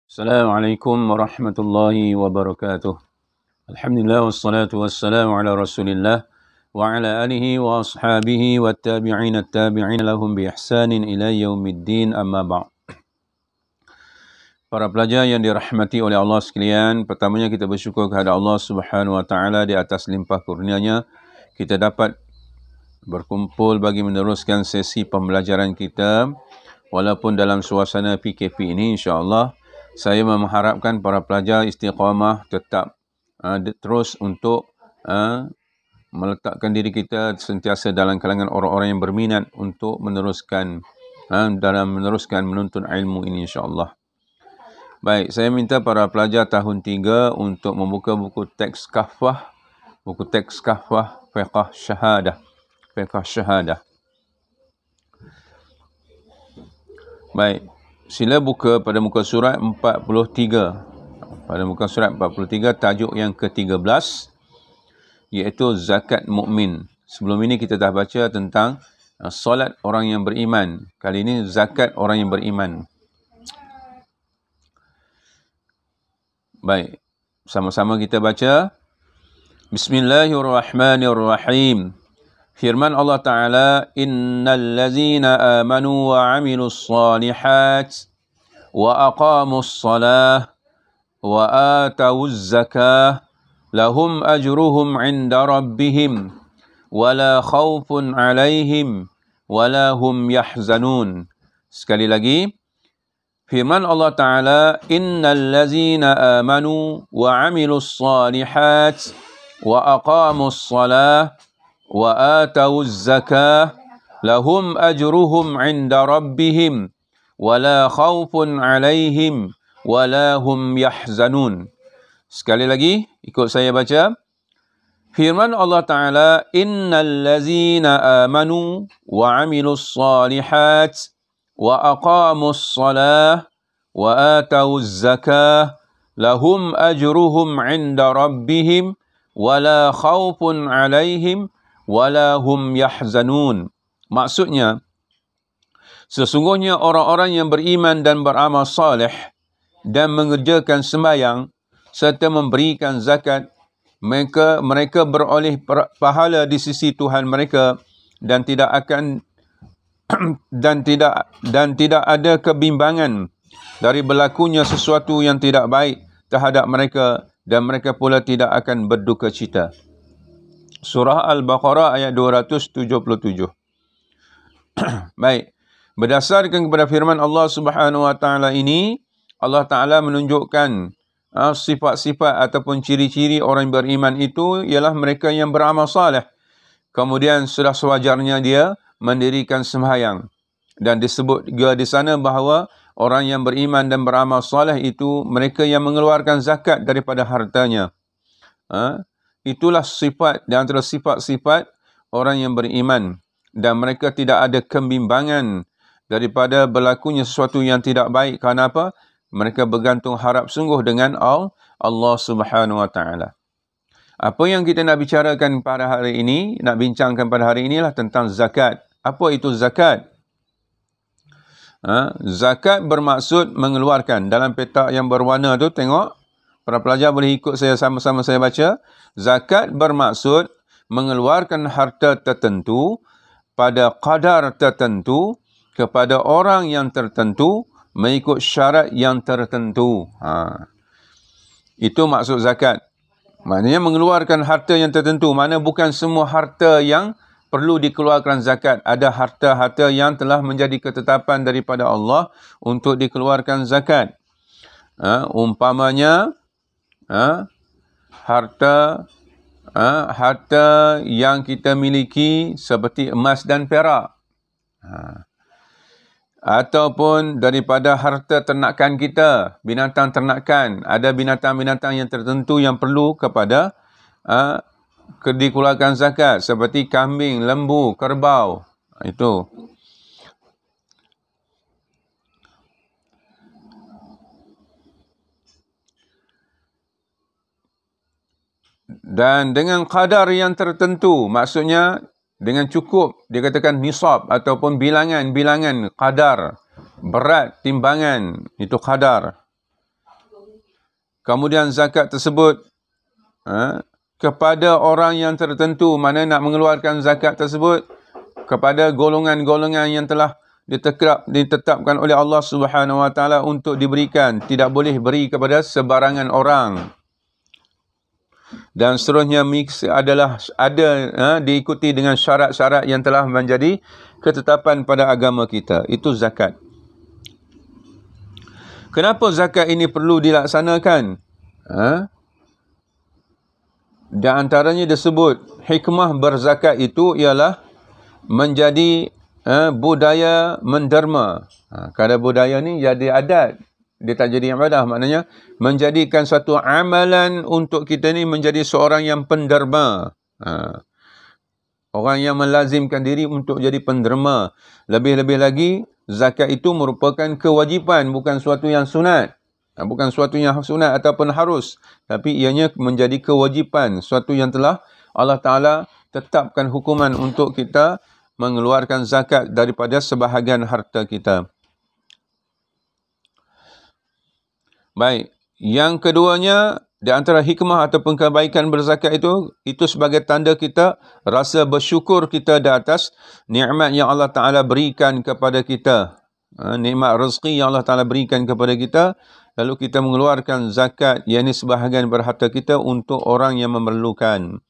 Assalamualaikum warahmatullahi wabarakatuh. Alhamdulillah wassalatu wassalamu ala Rasulillah wa ala alihi wa ashabihi wa tabi'in lahum bi ihsanin ila yaumiddin amma ba'd. Para pelajar yang dirahmati oleh Allah sekalian, pertamanya kita bersyukur kepada Allah Subhanahu wa taala di atas limpah kurnia-Nya kita dapat berkumpul bagi meneruskan sesi pembelajaran kita walaupun dalam suasana PKP ini, insya-Allah saya mengharapkan para pelajar istiqamah tetap terus untuk meletakkan diri kita sentiasa dalam kalangan orang-orang yang berminat untuk meneruskan menuntut ilmu ini, insya-Allah. Baik, saya minta para pelajar tahun 3 untuk membuka buku teks kahfah, fiqh syahadah. Baik, sila buka pada muka surat 43. Pada muka surat 43, tajuk yang ke-13, iaitu zakat mukmin. Sebelum ini kita dah baca tentang solat orang yang beriman. Kali ini zakat orang yang beriman. Baik, sama-sama kita baca. Bismillahirrahmanirrahim. Firman Allah Ta'ala, Innal lazina amanu wa amilus salihat wa aqamus salah wa atawuz zakah lahum ajruhum inda rabbihim wa la khawfun alaihim wa la hum yahzanun. Sekali lagi, firman Allah Ta'ala, Innal lazina amanu wa amilus salihat wa aqamus salah wa atawuz zakah lahum ajruhum inda rabbihim wala khawfun alaihim wala hum yahzanun. Sekali lagi, ikut saya baca. Firman Allah Ta'ala, Innal lazina amanu wa amilus salihat wa aqamus salah wa atawuz zakah lahum ajruhum inda rabbihim wala khawfun alaihim wala hum yahzanun. Maksudnya, sesungguhnya orang-orang yang beriman dan beramal saleh dan mengerjakan sembahyang serta memberikan zakat, mereka beroleh pahala di sisi Tuhan mereka dan tidak ada kebimbangan dari berlakunya sesuatu yang tidak baik terhadap mereka, dan mereka pula tidak akan berduka cita. Surah Al-Baqarah ayat 277. Baik, berdasarkan kepada firman Allah Subhanahu wa taala ini, Allah Taala menunjukkan sifat-sifat ataupun ciri-ciri orang yang beriman itu ialah mereka yang beramal saleh. Kemudian sudah sewajarnya dia mendirikan sembahyang. Dan disebut juga di sana bahawa orang yang beriman dan beramal saleh itu mereka yang mengeluarkan zakat daripada hartanya. Itulah sifat di antara sifat-sifat orang yang beriman, dan mereka tidak ada kebimbangan daripada berlakunya sesuatu yang tidak baik. Kerana apa? Mereka bergantung harap sungguh dengan Allah Subhanahu wa taala. Apa yang kita nak bicarakan pada hari ini, nak bincangkan pada hari inilah tentang zakat. Apa itu zakat? Zakat bermaksud mengeluarkan. Dalam petak yang berwarna tu, tengok. Para pelajar boleh ikut saya, sama-sama saya baca. Zakat bermaksud mengeluarkan harta tertentu pada kadar tertentu kepada orang yang tertentu mengikut syarat yang tertentu. Itu maksud zakat. Maknanya mengeluarkan harta yang tertentu. Mana bukan semua harta yang perlu dikeluarkan zakat. Ada harta-harta yang telah menjadi ketetapan daripada Allah untuk dikeluarkan zakat. Umpamanya, harta yang kita miliki seperti emas dan perak, ataupun daripada harta ternakan kita, binatang ternakan. Ada binatang-binatang yang tertentu yang perlu kepada dikeluarkan zakat, seperti kambing, lembu, kerbau. Itu. Dan dengan kadar yang tertentu, maksudnya dengan cukup, dia katakan nisab ataupun bilangan kadar, berat, timbangan, itu kadar. kemudian zakat tersebut kepada orang yang tertentu, mana nak mengeluarkan zakat tersebut kepada golongan-golongan yang telah ditetapkan oleh Allah Subhanahu Wa Taala untuk diberikan, tidak boleh beri kepada sebarangan orang. Dan seterusnya adalah diikuti dengan syarat-syarat yang telah menjadi ketetapan pada agama kita. Itu zakat. Kenapa zakat ini perlu dilaksanakan? Dan antaranya disebut hikmah berzakat itu ialah menjadi budaya menderma. Kalau budaya ni jadi adat, dia tak jadi ibadah, maknanya menjadikan satu amalan untuk kita ni menjadi seorang yang penderma. Orang yang melazimkan diri untuk jadi penderma. Lebih-lebih lagi, zakat itu merupakan kewajipan, bukan suatu yang sunat. Bukan suatu yang sunat ataupun harus, tapi ianya menjadi kewajipan, suatu yang telah Allah Ta'ala tetapkan hukuman untuk kita mengeluarkan zakat daripada sebahagian harta kita. Baik, yang keduanya, di antara hikmah ataupun kebaikan berzakat itu sebagai tanda kita rasa bersyukur kita di atas nikmat yang Allah Ta'ala berikan kepada kita. Nikmat rezeki yang Allah Ta'ala berikan kepada kita, lalu kita mengeluarkan zakat, yakni sebahagian berharta kita untuk orang yang memerlukan.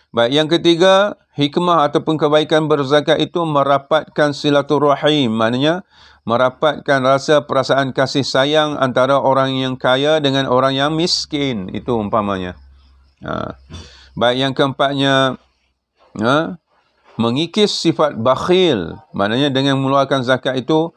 Baik, yang ketiga, hikmah ataupun kebaikan berzakat itu merapatkan silaturahim, maknanya merapatkan rasa perasaan kasih sayang antara orang yang kaya dengan orang yang miskin, itu umpamanya. Baik, yang keempatnya, mengikis sifat bakhil, maknanya dengan mengeluarkan zakat itu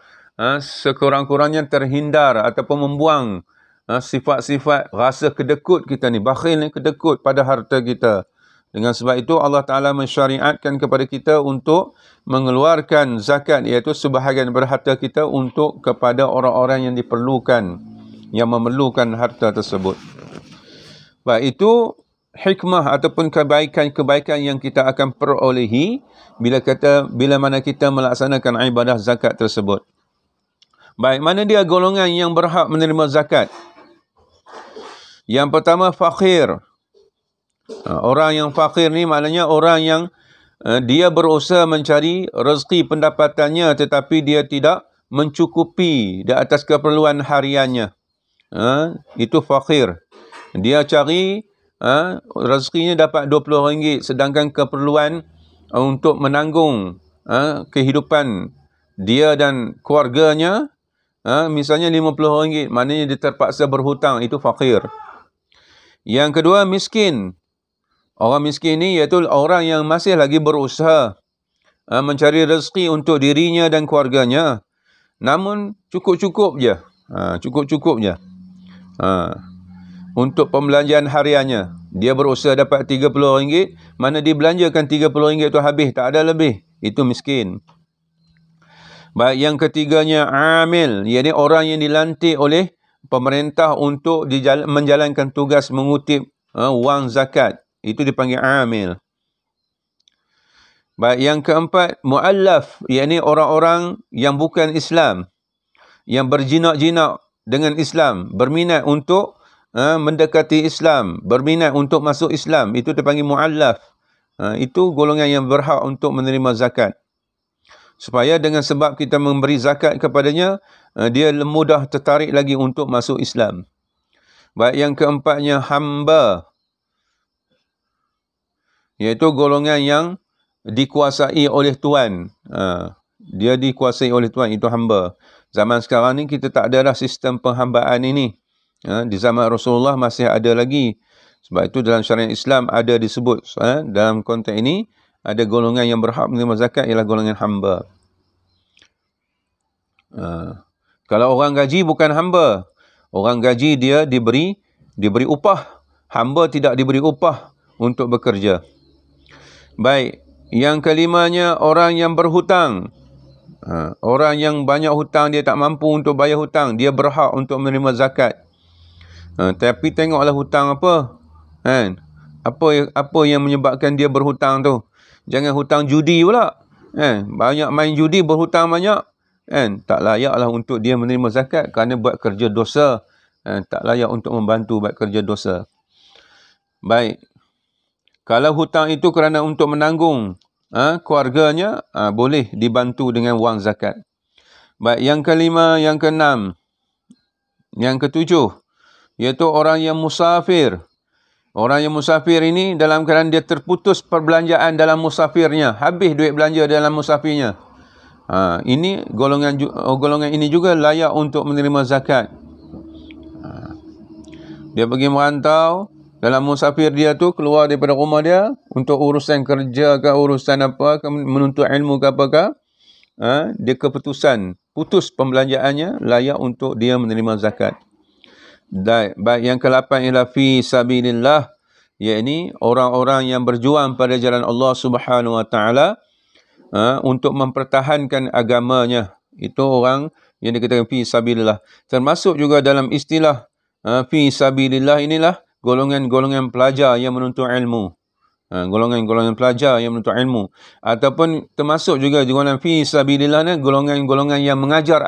sekurang-kurangnya terhindar ataupun membuang sifat-sifat rasa kedekut kita ni. Bakhil ni kedekut pada harta kita. Dengan sebab itu Allah Ta'ala mensyariatkan kepada kita untuk mengeluarkan zakat, iaitu sebahagian berharta kita untuk kepada orang-orang yang diperlukan, yang memerlukan harta tersebut. Baik, itu hikmah ataupun kebaikan-kebaikan yang kita akan perolehi bila mana kita melaksanakan ibadah zakat tersebut. Baik, mana dia golongan yang berhak menerima zakat? Yang pertama, fakir. Orang yang fakir ni maknanya orang yang dia berusaha mencari rezeki pendapatannya tetapi dia tidak mencukupi di atas keperluan hariannya. Itu fakir. Dia cari rezekinya dapat RM20 sedangkan keperluan untuk menanggung kehidupan dia dan keluarganya misalnya RM50, maknanya dia terpaksa berhutang. Itu fakir. Yang kedua, miskin. Orang miskin ni iaitu orang yang masih lagi berusaha mencari rezeki untuk dirinya dan keluarganya, namun cukup-cukup je. Cukup-cukup je. Untuk pembelanjaan hariannya. Dia berusaha dapat RM30, mana dibelanjakan RM30 itu habis, tak ada lebih. Itu miskin. Baik, yang ketiganya amil, iaitu orang yang dilantik oleh pemerintah untuk menjalankan tugas mengutip wang zakat. Itu dipanggil amil. Baik, yang keempat, mu'allaf, iaitu orang-orang yang bukan Islam, yang berjinak-jinak dengan Islam, berminat untuk mendekati Islam, berminat untuk masuk Islam, itu dipanggil mu'allaf. Itu golongan yang berhak untuk menerima zakat. Supaya dengan sebab kita memberi zakat kepadanya, dia mudah tertarik lagi untuk masuk Islam. Baik, yang keempatnya hamba, iaitu golongan yang dikuasai oleh Tuan. Dia dikuasai oleh Tuan, itu hamba. Zaman sekarang ni kita tak ada dah sistem penghambaan ini. Di zaman Rasulullah masih ada lagi. Sebab itu dalam syariat Islam ada disebut, dalam konteks ini, ada golongan yang berhak menerima zakat ialah golongan hamba. Kalau orang gaji bukan hamba. Orang gaji dia diberi upah. Hamba tidak diberi upah untuk bekerja. Baik, yang kelimanya orang yang berhutang. Orang yang banyak hutang, dia tak mampu untuk bayar hutang, dia berhak untuk menerima zakat. Tapi tengoklah hutang apa. Apa yang menyebabkan dia berhutang tu. Jangan hutang judi pula. Banyak main judi, berhutang banyak. Tak layaklah untuk dia menerima zakat kerana buat kerja dosa. tak layak untuk membantu buat kerja dosa. Baik. Kalau hutang itu kerana untuk menanggung keluarganya, boleh dibantu dengan wang zakat. Baik, yang kelima, yang keenam, yang ketujuh, iaitu orang yang musafir. Orang yang musafir ini dalam keadaan dia terputus perbelanjaan dalam musafirnya, habis duit belanja dalam musafirnya. Ini golongan ini juga layak untuk menerima zakat. Dia pergi merantau, dalam musafir dia tu keluar daripada rumah dia untuk urusan kerja ke urusan apa, ke menuntut ilmu ke apakah, dia keputusan putus pembelanjaannya, layak untuk dia menerima zakat. Baik, yang ke-8 ialah fi sabilillah, iaitu orang-orang yang berjuang pada jalan Allah Subhanahu Wa Taala untuk mempertahankan agamanya. Itu orang yang dikatakan fi sabilillah. Termasuk juga dalam istilah fi sabilillah inilah golongan-golongan pelajar yang menuntut ilmu. Golongan-golongan pelajar yang menuntut ilmu. Ataupun termasuk juga golongan fi sabilillah ni golongan-golongan yang mengajar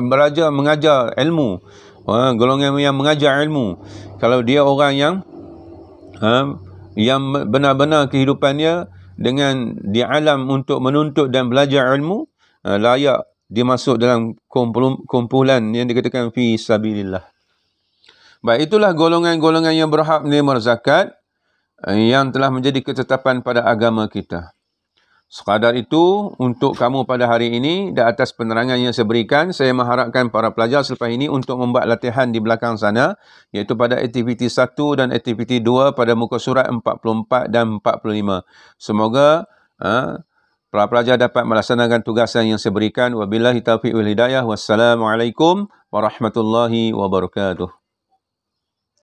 belajar mengajar ilmu. Golongan yang mengajar ilmu. Kalau dia orang yang benar-benar kehidupannya dengan di alam untuk menuntut dan belajar ilmu, layak dimasuk dalam kumpulan yang dikatakan fi sabilillah. Baik, itulah golongan-golongan yang berhak menerima zakat yang telah menjadi ketetapan pada agama kita. Sekadar itu untuk kamu pada hari ini, di atas penerangan yang saya berikan, saya mengharapkan para pelajar selepas ini untuk membuat latihan di belakang sana, iaitu pada aktiviti 1 dan aktiviti 2 pada muka surat 44 dan 45. Semoga para pelajar dapat melaksanakan tugasan yang saya berikan. Wabillahi taufiq wal hidayah. Wassalamualaikum warahmatullahi wabarakatuh.